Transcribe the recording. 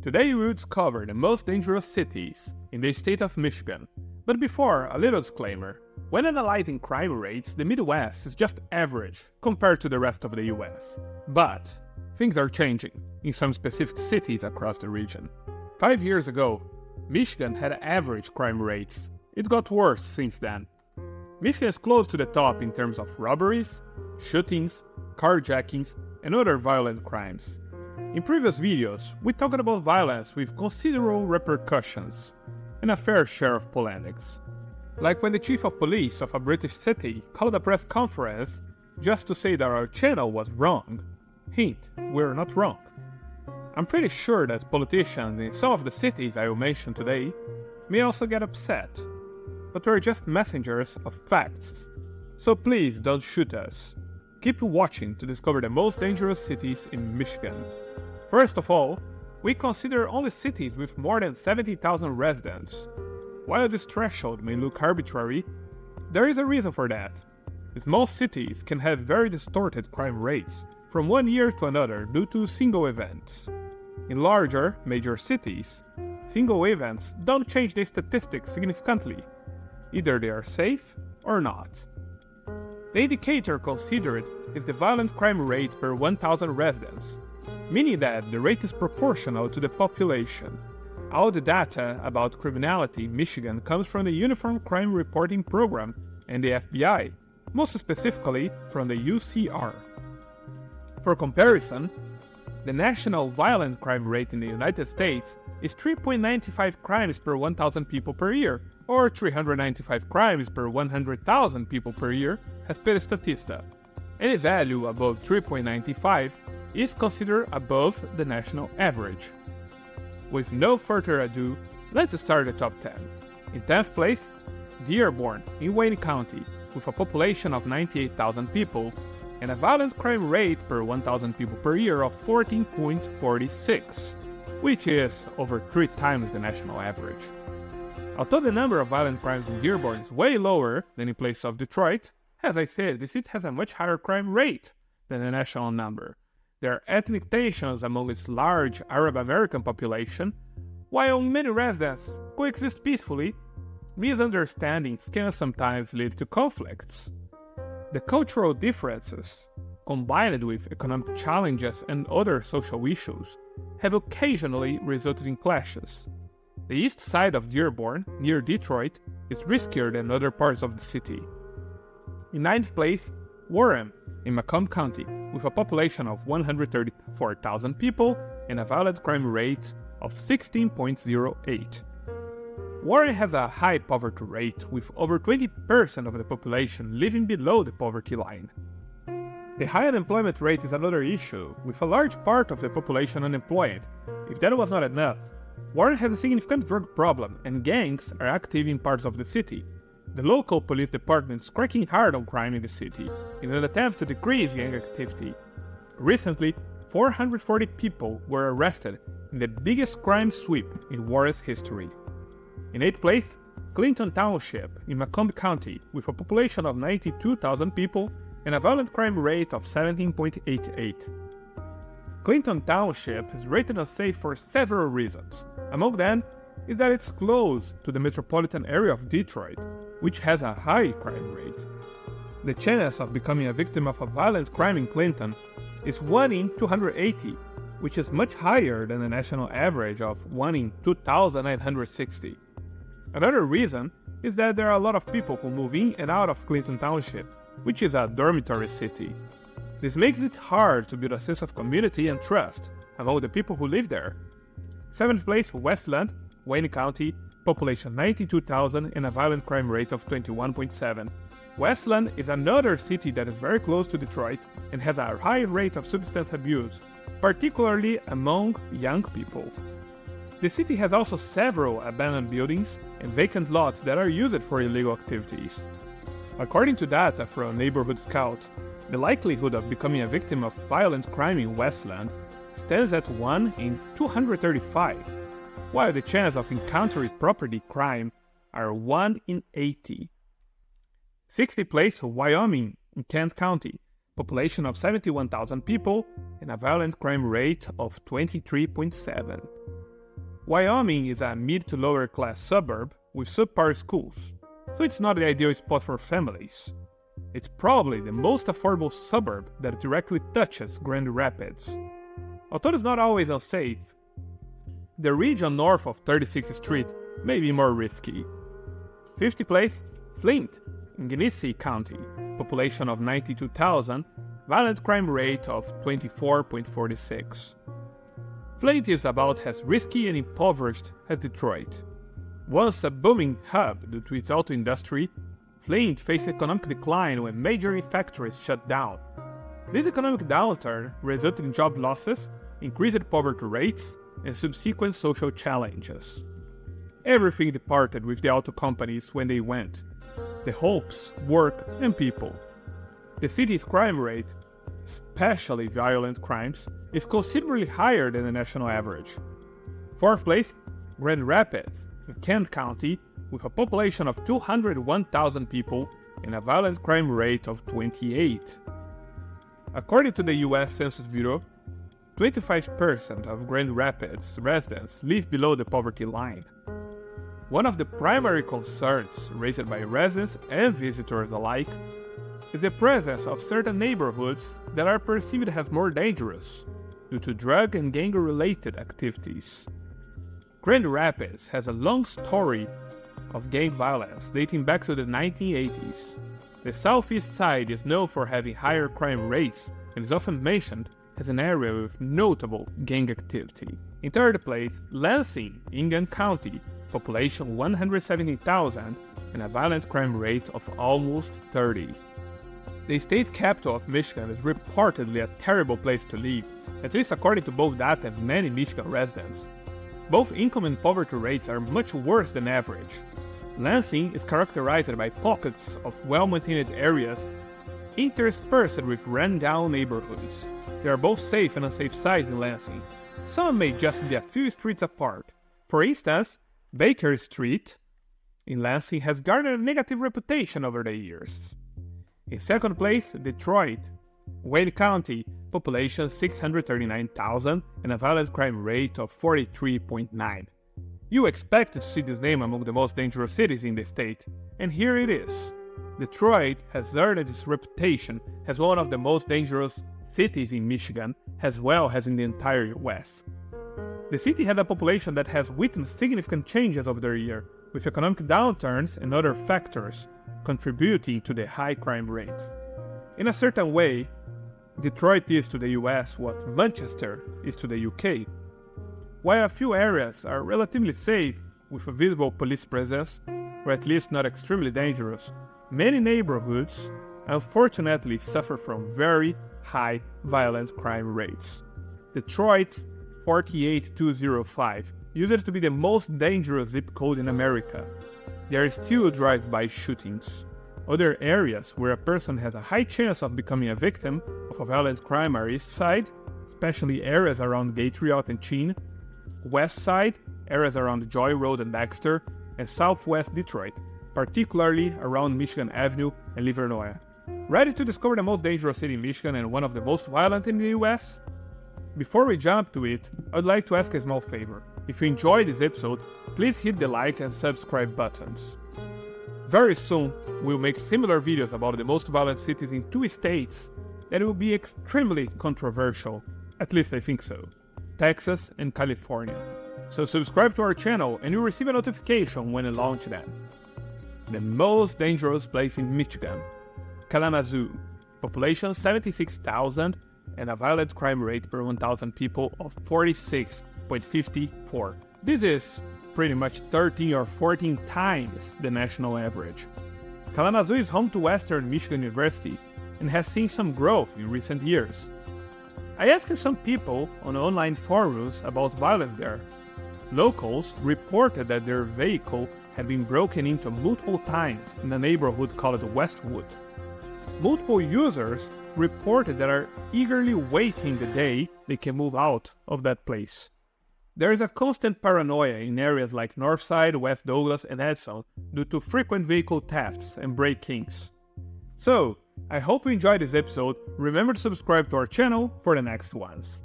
Today we will discover the most dangerous cities in the state of Michigan. But before, a little disclaimer. When analyzing crime rates, the Midwest is just average compared to the rest of the US. But things are changing in some specific cities across the region. 5 years ago, Michigan had average crime rates. It got worse since then. Michigan is close to the top in terms of robberies, shootings, carjackings, and other violent crimes. In previous videos, we talked about violence with considerable repercussions and a fair share of polemics. Like when the chief of police of a British city called a press conference just to say that our channel was wrong. Hint, we're not wrong. I'm pretty sure that politicians in some of the cities I will mention today may also get upset, but we're just messengers of facts. So please don't shoot us. Keep watching to discover the most dangerous cities in Michigan. First of all, we consider only cities with more than 70,000 residents. While this threshold may look arbitrary, there is a reason for that. Small cities can have very distorted crime rates from one year to another due to single events. In larger, major cities, single events don't change the statistics significantly. Either they are safe or not. The indicator considered is the violent crime rate per 1,000 residents, meaning that the rate is proportional to the population. All the data about criminality in Michigan comes from the Uniform Crime Reporting Program and the FBI, most specifically from the UCR. For comparison, the national violent crime rate in the United States is 3.95 crimes per 1,000 people per year, or 395 crimes per 100,000 people per year, as per Statista. Any value above 3.95 is considered above the national average. With no further ado, let's start the top 10. In 10th place, Dearborn in Wayne County, with a population of 98,000 people and a violent crime rate per 1,000 people per year of 14.46, which is over 3 times the national average. Although the number of violent crimes in Dearborn is way lower than in places of Detroit, as I said, the city has a much higher crime rate than the national number. There are ethnic tensions among its large Arab-American population. While many residents coexist peacefully, misunderstandings can sometimes lead to conflicts. The cultural differences, combined with economic challenges and other social issues, have occasionally resulted in clashes. The east side of Dearborn, near Detroit, is riskier than other parts of the city. In 9th place, Warren in Macomb County, with a population of 134,000 people and a violent crime rate of 16.08. Warren has a high poverty rate, with over 20% of the population living below the poverty line. The high unemployment rate is another issue, with a large part of the population unemployed. If that was not enough, Warren has a significant drug problem and gangs are active in parts of the city. The local police department is cracking hard on crime in the city in an attempt to decrease gang activity. Recently, 440 people were arrested in the biggest crime sweep in Warren's history. In 8th place, Clinton Township in Macomb County, with a population of 92,000 people and a violent crime rate of 17.88. Clinton Township is rated unsafe for several reasons. Among them is that it's close to the metropolitan area of Detroit, which has a high crime rate. The chance of becoming a victim of a violent crime in Clinton is 1 in 280, which is much higher than the national average of 1 in 2,960. Another reason is that there are a lot of people who move in and out of Clinton Township, which is a dormitory city. This makes it hard to build a sense of community and trust among the people who live there. 7th place, Westland, Wayne County, population 92,000 and a violent crime rate of 21.7. Westland is another city that is very close to Detroit and has a high rate of substance abuse, particularly among young people. The city has also several abandoned buildings and vacant lots that are used for illegal activities. According to data from Neighborhood Scout, the likelihood of becoming a victim of violent crime in Westland stands at 1 in 235, while the chance of encountering property crime are 1 in 80. 60th place, Wyoming in Kent County, population of 71,000 people and a violent crime rate of 23.7. Wyoming is a mid to lower class suburb with subpar schools, so it's not the ideal spot for families. It's probably the most affordable suburb that directly touches Grand Rapids. Although it's not always unsafe, the region north of 36th Street may be more risky. 50th place, Flint, in Genesee County, population of 92,000, violent crime rate of 24.46. Flint is about as risky and impoverished as Detroit. Once a booming hub due to its auto industry, Flint faced economic decline when major factories shut down. This economic downturn resulted in job losses, increased poverty rates, and subsequent social challenges. Everything departed with the auto companies when they went: the hopes, work, and people. The city's crime rate, especially violent crimes, is considerably higher than the national average. 4th place, Grand Rapids, in Kent County, with a population of 201,000 people and a violent crime rate of 28. According to the US Census Bureau, 25% of Grand Rapids residents live below the poverty line. One of the primary concerns raised by residents and visitors alike is the presence of certain neighborhoods that are perceived as more dangerous due to drug and gang-related activities. Grand Rapids has a long story of gang violence dating back to the 1980s. The southeast side is known for having higher crime rates and is often mentioned as an area with notable gang activity. In 3rd place, Lansing, Ingham County, population 170,000 and a violent crime rate of almost 30. The state capital of Michigan is reportedly a terrible place to live, at least according to both that and many Michigan residents. Both income and poverty rates are much worse than average. Lansing is characterized by pockets of well-maintained areas interspersed with run-down neighborhoods. There are both safe and unsafe sides in Lansing. Some may just be a few streets apart. For instance, Baker Street in Lansing has garnered a negative reputation over the years. In 2nd place, Detroit, Wayne County, population 639,000 and a violent crime rate of 43.9. You expect to see this name among the most dangerous cities in the state, and here it is. Detroit has earned its reputation as one of the most dangerous cities in Michigan, as well as in the entire US. The city has a population that has witnessed significant changes over the year, with economic downturns and other factors contributing to the high crime rates. In a certain way, Detroit is to the US what Manchester is to the UK. While a few areas are relatively safe with a visible police presence, or at least not extremely dangerous, many neighborhoods unfortunately suffer from very high violent crime rates. Detroit's 48205 used to be the most dangerous zip code in America. There are still drive-by shootings. Other areas where a person has a high chance of becoming a victim of a violent crime are East Side, especially areas around Gate Riot and Chin, West Side, areas around Joy Road and Baxter, and Southwest Detroit, particularly around Michigan Avenue and Livernois. Ready to discover the most dangerous city in Michigan and one of the most violent in the US? Before we jump to it, I'd like to ask a small favor. If you enjoyed this episode, please hit the like and subscribe buttons. Very soon, we'll make similar videos about the most violent cities in 2 states that will be extremely controversial, at least I think so: Texas and California. So subscribe to our channel and you'll receive a notification when I launch them. The most dangerous place in Michigan, Kalamazoo, population 76,000 and a violent crime rate per 1,000 people of 46.54. This is pretty much 13 or 14 times the national average. Kalamazoo is home to Western Michigan University and has seen some growth in recent years. I asked some people on online forums about violence there. Locals reported that their vehicle had been broken into multiple times in a neighborhood called Westwood. Multiple users reported that are eagerly waiting the day they can move out of that place. There is a constant paranoia in areas like Northside, West Douglas, and Edson due to frequent vehicle thefts and break-ins. So, I hope you enjoyed this episode. Remember to subscribe to our channel for the next ones.